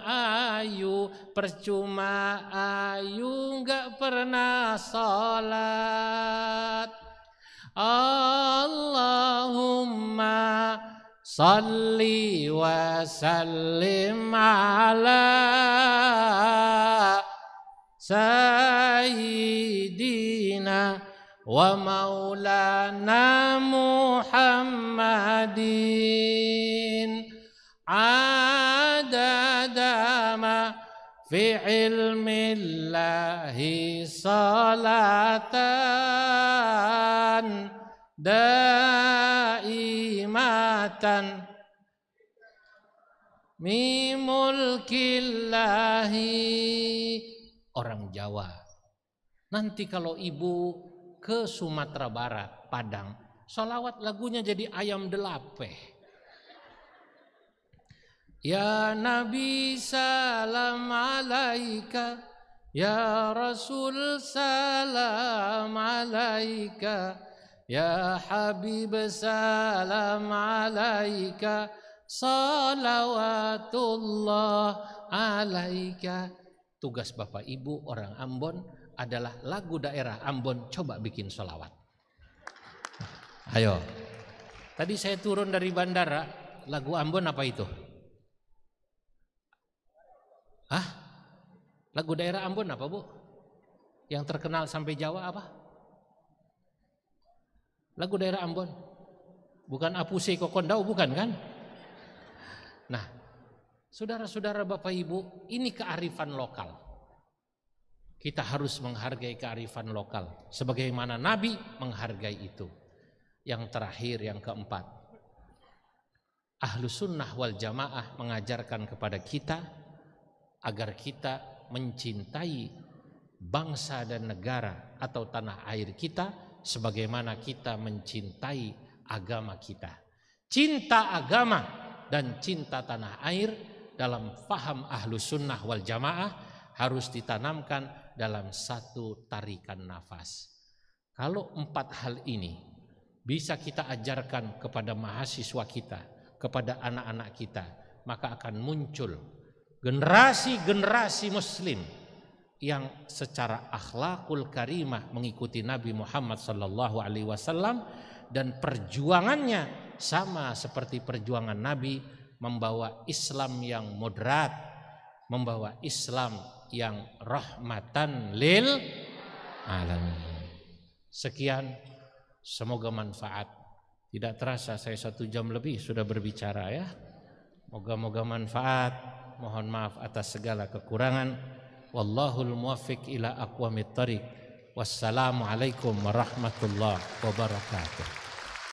ayu nggak pernah sholat. Allahumma salli wa sallim ala sayyidina wa maulana Muhammadin adada ma fi ilmillahi salatan daimatan mimulkillahi. Orang Jawa, nanti kalau ibu ke Sumatera Barat, Padang, sholawat lagunya jadi ayam delapeh. Ya Nabi salam alaika, ya Rasul salam alaika, ya Habib salam alaika, salawatullah alaika. Tugas Bapak Ibu orang Ambon adalah lagu daerah Ambon, coba bikin sholawat. Ayo. Tadi saya turun dari bandara, lagu Ambon apa itu? Hah? Lagu daerah Ambon apa, Bu? Yang terkenal sampai Jawa apa? Lagu daerah Ambon. Bukan Apuse Kokondau, bukan kan? Nah, saudara-saudara Bapak Ibu, ini kearifan lokal. Kita harus menghargai kearifan lokal sebagaimana Nabi menghargai itu. Yang terakhir, yang keempat, Ahlus Sunnah wal Jamaah mengajarkan kepada kita agar kita mencintai bangsa dan negara atau tanah air kita sebagaimana kita mencintai agama kita. Cinta agama dan cinta tanah air dalam faham Ahlus Sunnah wal Jamaah harus ditanamkan dalam satu tarikan nafas. Kalau 4 hal ini bisa kita ajarkan kepada mahasiswa kita, kepada anak-anak kita, maka akan muncul generasi-generasi muslim yang secara akhlakul karimah mengikuti Nabi Muhammad SAW dan perjuangannya sama seperti perjuangan Nabi, membawa Islam yang moderat, membawa Islam yang rahmatan lil alamin. Sekian, semoga manfaat. Tidak terasa saya 1 jam lebih sudah berbicara ya. Moga-moga manfaat. Mohon maaf atas segala kekurangan. Wallahul muwaffiq ila aqwamit thariq. Wassalamualaikum warahmatullahi wabarakatuh.